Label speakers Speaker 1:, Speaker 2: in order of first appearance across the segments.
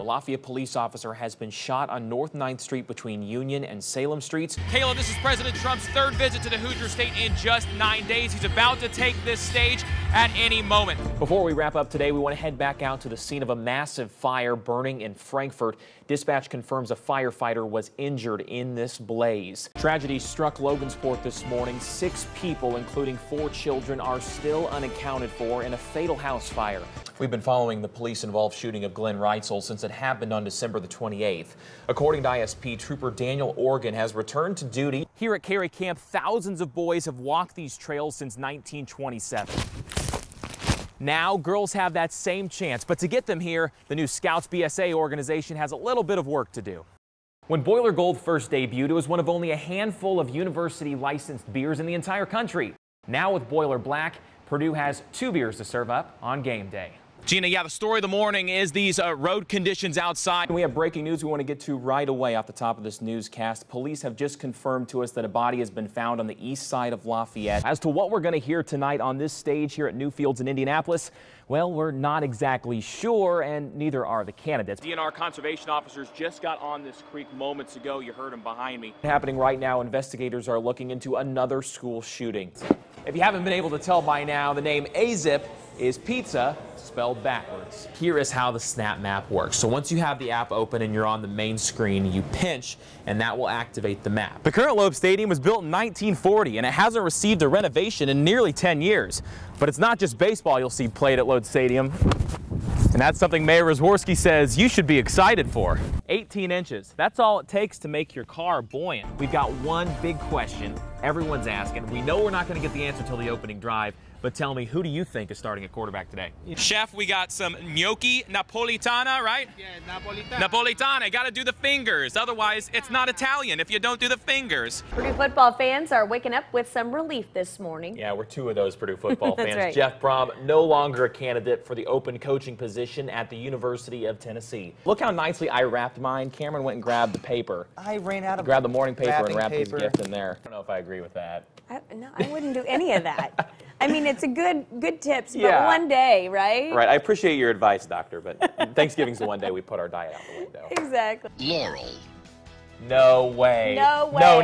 Speaker 1: Lafayette police officer has been shot on North 9th Street between Union and Salem Streets.
Speaker 2: Kayla, this is President Trump's third visit to the Hoosier State in just 9 days. He's about to take this stage at any moment.
Speaker 1: Before we wrap up today, we want to head back out to the scene of a massive fire burning in Frankfort. Dispatch confirms a firefighter was injured in this blaze. Tragedy struck Logansport this morning. 6 people, including 4 children, are still unaccounted for in a fatal house fire. We've been following the police-involved shooting of Glenn Reitzel since it happened on December the 28th. According to ISP, Trooper Daniel Organ has returned to duty. Here at Cary Camp, thousands of boys have walked these trails since 1927. Now, girls have that same chance, but to get them here, the new Scouts BSA organization has a little bit of work to do. When Boiler Gold first debuted, it was one of only a handful of university-licensed beers in the entire country. Now with Boiler Black, Purdue has 2 beers to serve up on game day.
Speaker 2: Gina, yeah, the story of the morning is these road conditions outside.
Speaker 1: We have breaking news we want to get to right away off the top of this newscast. Police have just confirmed to us that a body has been found on the east side of Lafayette. As to what we're going to hear tonight on this stage here at Newfields in Indianapolis, well, we're not exactly sure, and neither are the candidates.
Speaker 2: DNR conservation officers just got on this creek moments ago. You heard them behind me.
Speaker 1: Happening right now, investigators are looking into another school shooting. If you haven't been able to tell by now, the name AZIP is pizza spelled backwards. Here is how the Snap Map works. So once you have the app open and you're on the main screen, you pinch and that will activate the map. The current Loeb Stadium was built in 1940 and it hasn't received a renovation in nearly 10 years. But it's not just baseball you'll see played at Loeb Stadium. And that's something Mayor Rosworski says you should be excited for. 18 inches. That's all it takes to make your car buoyant. We've got one big question everyone's asking. We know we're not going to get the answer till the opening drive, but tell me, who do you think is starting at quarterback today?
Speaker 2: Chef, we got some gnocchi napolitana, right?
Speaker 3: Yeah, napolitana.
Speaker 2: Napolitana. Got to do the fingers. Otherwise, it's not Italian if you don't do the fingers.
Speaker 4: Purdue football fans are waking up with some relief this morning.
Speaker 1: Yeah, we're 2 of those Purdue football fans.
Speaker 4: Right.
Speaker 1: Jeff Brom, no longer a candidate for the open coaching position at the University of Tennessee. Look how nicely I wrapped mine. Cameron went and grabbed the paper.
Speaker 3: I ran out of
Speaker 1: Grabbed the morning paper and wrapped his
Speaker 3: paper.
Speaker 1: gift in there. I don't know if I agree with that.
Speaker 4: No, I wouldn't do any of that. I mean, it's a good tips, but
Speaker 1: Yeah.
Speaker 4: one day, right?
Speaker 1: Right, I appreciate your advice, doctor, but Thanksgiving's the one day we put our diet out the window.
Speaker 4: Exactly.
Speaker 5: Laurel.
Speaker 1: No way.
Speaker 4: No way.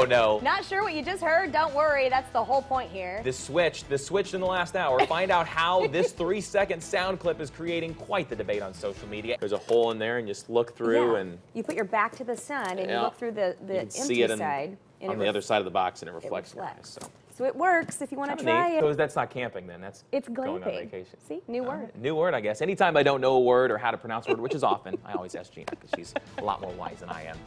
Speaker 1: No.
Speaker 4: Not sure what you just heard? Don't worry, that's the whole point here.
Speaker 1: This switched in the last hour. Find out how this 3-second sound clip is creating quite the debate on social media. There's a hole in there and just look through and
Speaker 4: you put your back to the sun and you
Speaker 1: Yeah.
Speaker 4: look through the
Speaker 1: see
Speaker 4: empty
Speaker 1: it
Speaker 4: side. And
Speaker 1: on the other side of the box and it reflects.
Speaker 4: reflects.
Speaker 1: Nice,
Speaker 4: So it works if you want to try
Speaker 1: neat.
Speaker 4: it.
Speaker 1: So that's not camping then, that's
Speaker 4: It's
Speaker 1: going on
Speaker 4: glamping.
Speaker 1: vacation.
Speaker 4: See, new word.
Speaker 1: New word, I guess. Anytime I don't know a word or how to pronounce a word, which is often, I always ask Gina because she's a lot more wise than I am.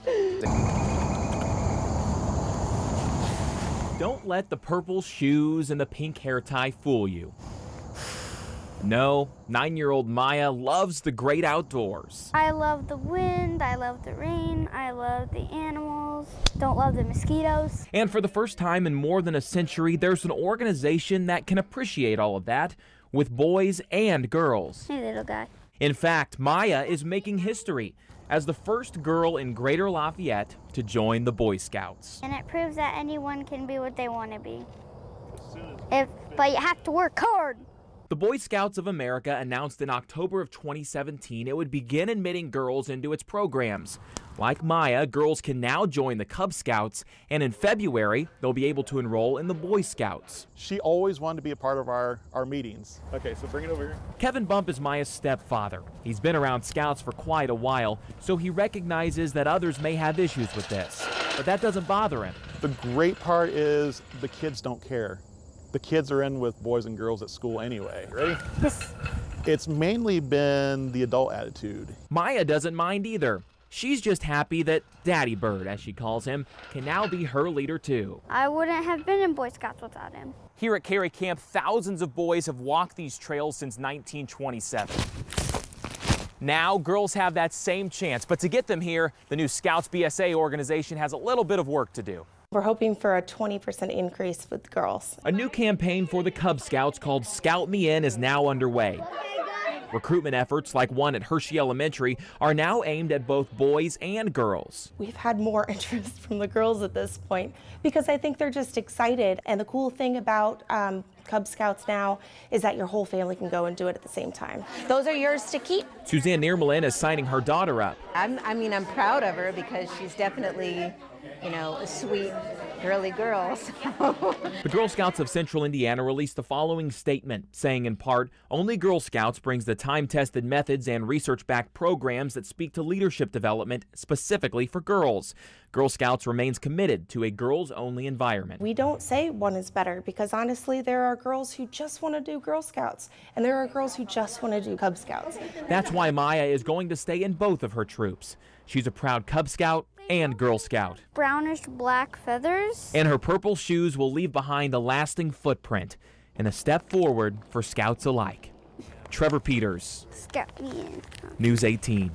Speaker 1: Don't let the purple shoes and the pink hair tie fool you. No, 9-year-old Maya loves the great outdoors.
Speaker 6: I love the wind, I love the rain, I love the animals, don't love the mosquitoes.
Speaker 1: And for the first time in more than a century, there's an organization that can appreciate all of that with boys and girls.
Speaker 6: Hey, little guy.
Speaker 1: In fact, Maya is making history as the first girl in Greater Lafayette to join the Boy Scouts.
Speaker 6: And it proves that anyone can be what they want to be. But you have to work hard.
Speaker 1: The Boy Scouts of America announced in October of 2017 it would begin admitting girls into its programs. Like Maya, girls can now join the Cub Scouts, and in February, they'll be able to enroll in the Boy Scouts.
Speaker 7: She always wanted to be a part of our meetings. Okay, so bring it over here.
Speaker 1: Kevin Bump is Maya's stepfather. He's been around Scouts for quite a while, so he recognizes that others may have issues with this. But that doesn't bother him.
Speaker 7: The great part is the kids don't care. The kids are in with boys and girls at school anyway. Ready?
Speaker 6: Yes.
Speaker 7: It's mainly been the adult attitude.
Speaker 1: Maya doesn't mind either. She's just happy that Daddy Bird, as she calls him, can now be her leader too.
Speaker 6: I wouldn't have been in Boy Scouts without him.
Speaker 1: Here at Cary Camp, thousands of boys have walked these trails since 1927. Now, girls have that same chance, but to get them here, the new Scouts BSA organization has a little bit of work to do.
Speaker 8: We're hoping for a 20% increase with girls.
Speaker 1: A new campaign for the Cub Scouts called Scout Me In is now underway. Recruitment efforts like one at Hershey Elementary are now aimed at both boys and girls.
Speaker 8: We've had more interest from the girls at this point because I think they're just excited. And the cool thing about Cub Scouts now is that your whole family can go and do it at the same time. Those are yours to keep.
Speaker 1: Suzanne Niermelin is signing her daughter up.
Speaker 3: I'm proud of her because she's definitely, a sweet, girly girl. So.
Speaker 1: The Girl Scouts of Central Indiana released the following statement, saying in part, only Girl Scouts brings the time-tested methods and research-backed programs that speak to leadership development specifically for girls. Girl Scouts remains committed to a girls-only environment.
Speaker 8: We don't say one is better because honestly there are girls who just want to do Girl Scouts and there are girls who just want to do Cub Scouts.
Speaker 1: That's why Maya is going to stay in both of her troops. She's a proud Cub Scout and Girl Scout.
Speaker 6: Brownish black feathers.
Speaker 1: And her purple shoes will leave behind a lasting footprint and a step forward for Scouts alike. Trevor Peters,
Speaker 6: Scout me in.
Speaker 1: News 18.